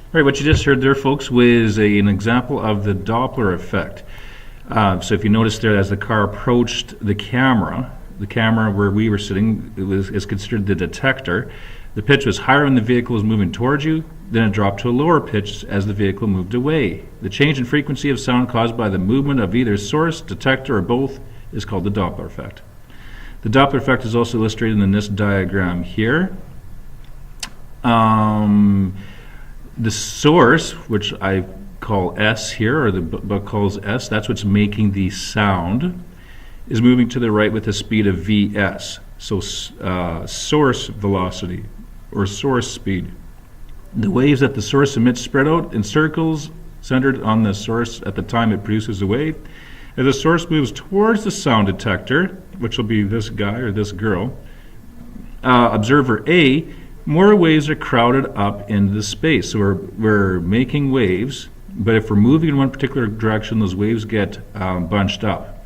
All right, what you just heard there, folks, was an example of the Doppler effect. So if you notice there, as the car approached the camera where we were sitting is considered the detector. The pitch was higher when the vehicle was moving towards you, then it dropped to a lower pitch as the vehicle moved away. The change in frequency of sound caused by the movement of either source, detector, or both is called the Doppler effect. The Doppler effect is also illustrated in this diagram here. The source, which I call S here, or the book calls S, that's what's making the sound, is moving to the right with a speed of Vs. So source velocity, or source speed. The waves that the source emits spread out in circles centered on the source at the time it produces a wave. As the source moves towards the sound detector, which will be this guy or this girl, observer A, more waves are crowded up into the space. So we're making waves, but if we're moving in one particular direction, those waves get bunched up.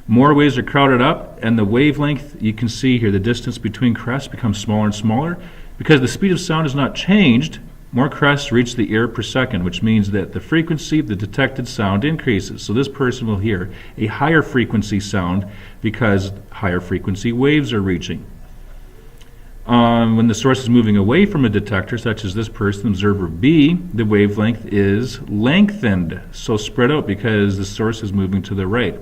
More waves are crowded up, and the wavelength, you can see here, the distance between crests becomes smaller and smaller. Because the speed of sound is not changed, more crests reach the ear per second, which means that the frequency of the detected sound increases. So this person will hear a higher frequency sound because higher frequency waves are reaching. When the source is moving away from a detector, such as this person, observer B, the wavelength is lengthened, so spread out because the source is moving to the right.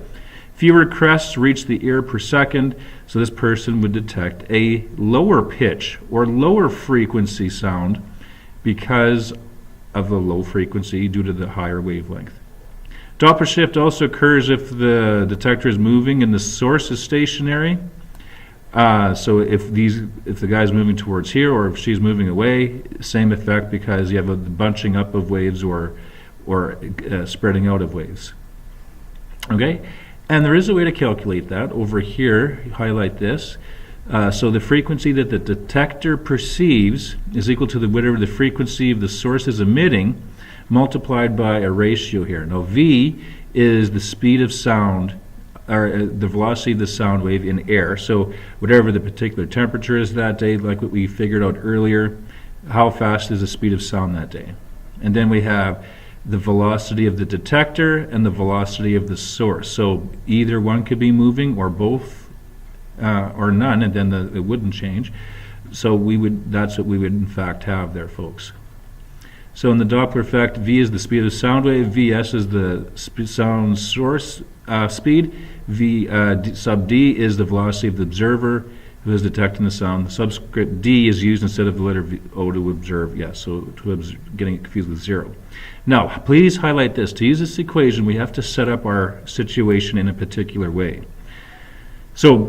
Fewer crests reach the ear per second, so this person would detect a lower pitch or lower frequency sound because of the low frequency due to the higher wavelength. Doppler shift also occurs if the detector is moving and the source is stationary. So if the guy's moving towards here or if she's moving away, same effect because you have a bunching up of waves or spreading out of waves. Okay, and there is a way to calculate that. Over here, highlight this. So the frequency that the detector perceives is equal to whatever the frequency of the source is emitting multiplied by a ratio here. Now V is the speed of sound, or the velocity of the sound wave in air. So whatever the particular temperature is that day, like what we figured out earlier, how fast is the speed of sound that day. And then we have the velocity of the detector and the velocity of the source. So either one could be moving or both or none, and then it wouldn't change. So that's what we would in fact have there, folks. So in the Doppler effect, V is the speed of the sound wave, Vs is the sound source speed, sub D is the velocity of the observer who is detecting the sound. The subscript D is used instead of the letter O to observe. Yes, so getting it confused with 0. Now, please highlight this. To use this equation, we have to set up our situation in a particular way. So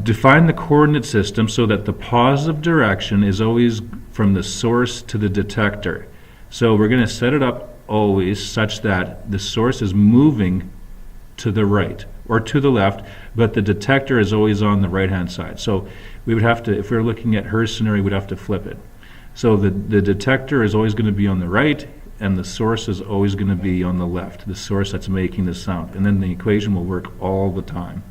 define the coordinate system so that the positive direction is always from the source to the detector. So we're going to set it up always such that the source is moving to the right or to the left, but the detector is always on the right-hand side. So we would have to, if we were looking at her scenario, we'd have to flip it. So the detector is always going to be on the right, and the source is always going to be on the left, the source that's making the sound. And then the equation will work all the time.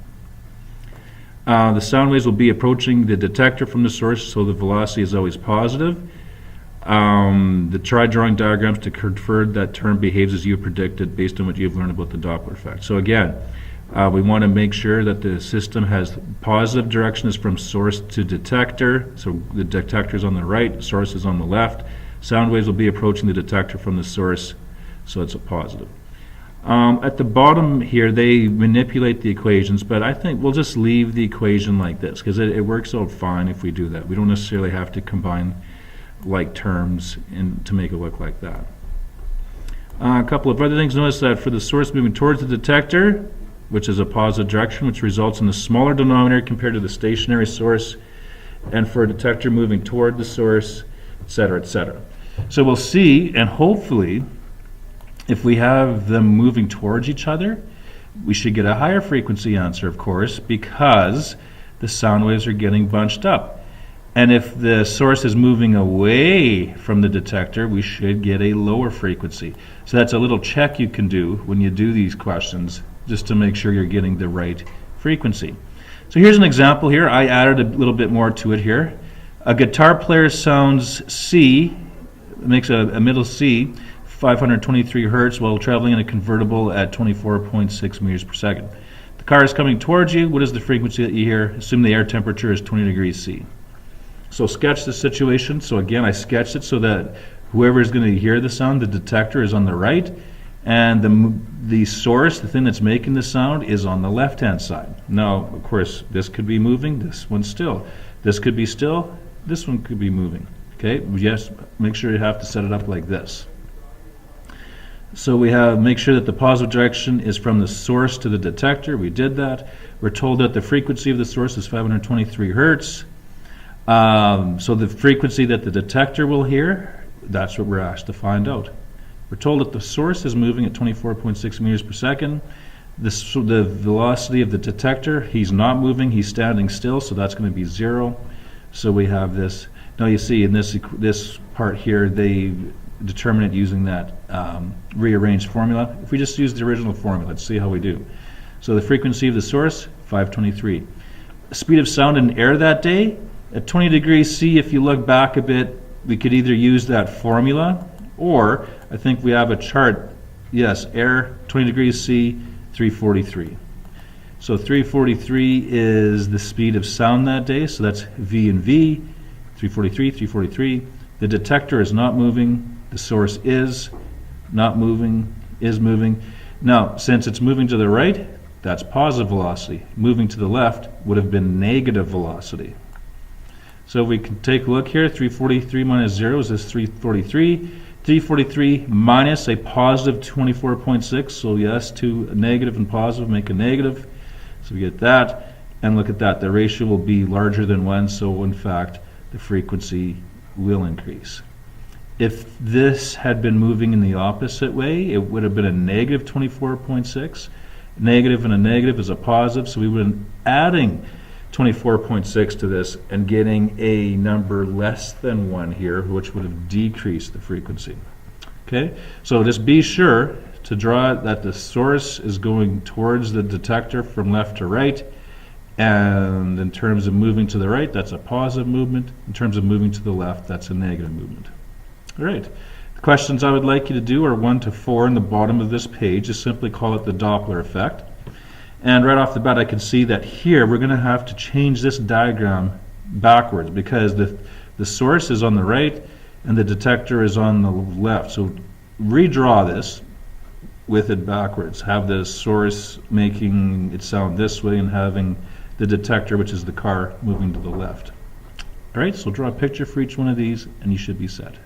The sound waves will be approaching the detector from the source, so the velocity is always positive. Try drawing diagrams to confirm that term behaves as you predicted based on what you've learned about the Doppler effect. So again, we want to make sure that the system has positive direction is from source to detector. So the detector is on the right, source is on the left. Sound waves will be approaching the detector from the source, so it's a positive. At the bottom here, they manipulate the equations, but I think we'll just leave the equation like this because it works out fine if we do that. We don't necessarily have to combine like terms to make it look like that. A couple of other things. Notice that for the source moving towards the detector, which is a positive direction, which results in a smaller denominator compared to the stationary source, and for a detector moving toward the source, etc., etc. So we'll see, and hopefully, if we have them moving towards each other, we should get a higher frequency answer, of course, because the sound waves are getting bunched up. And if the source is moving away from the detector, we should get a lower frequency. So that's a little check you can do when you do these questions, just to make sure you're getting the right frequency. So here's an example here. I added a little bit more to it here. A guitar player sounds C, makes a middle C 523 hertz while traveling in a convertible at 24.6 meters per second. The car is coming towards you. What is the frequency that you hear? Assume the air temperature is 20 degrees C. So sketch the situation. So again, I sketched it so that whoever is going to hear the sound, the detector is on the right, and the source, the thing that's making the sound, is on the left-hand side. Now, of course, this could be moving, this one's still. This could be still, this one could be moving. Okay, yes, make sure you have to set it up like this. So we have, make sure that the positive direction is from the source to the detector. We did that. We're told that the frequency of the source is 523 hertz. So the frequency that the detector will hear, that's what we're asked to find out. We're told that the source is moving at 24.6 meters per second. The velocity of the detector, he's not moving, he's standing still, so that's going to be 0. So we have this. Now you see in this part here, they determine it using that rearranged formula. If we just use the original formula, let's see how we do. So the frequency of the source, 523. Speed of sound in air that day, at 20 degrees C, if you look back a bit, we could either use that formula, or I think we have a chart. Yes, air, 20 degrees C, 343. So 343 is the speed of sound that day, so that's V and V, 343, 343. The detector is not moving. The source is not moving, is moving. Now, since it's moving to the right, that's positive velocity. Moving to the left would have been negative velocity. So we can take a look here. 343 minus 0 is this 343. 343 minus a positive 24.6. So yes, two negative and positive make a negative. So we get that. And look at that. The ratio will be larger than 1. So in fact, the frequency will increase. If this had been moving in the opposite way, it would have been a negative 24.6. Negative and a negative is a positive, so we would have been adding 24.6 to this and getting a number less than 1 here, which would have decreased the frequency. Okay, so just be sure to draw that the source is going towards the detector from left to right, and in terms of moving to the right, that's a positive movement. In terms of moving to the left, that's a negative movement. All right. The questions I would like you to do are 1 to 4 in the bottom of this page. Just simply call it the Doppler effect. And right off the bat, I can see that here we're going to have to change this diagram backwards because the source is on the right and the detector is on the left. So redraw this with it backwards. Have the source making it sound this way and having the detector, which is the car, moving to the left. All right, so draw a picture for each one of these and you should be set.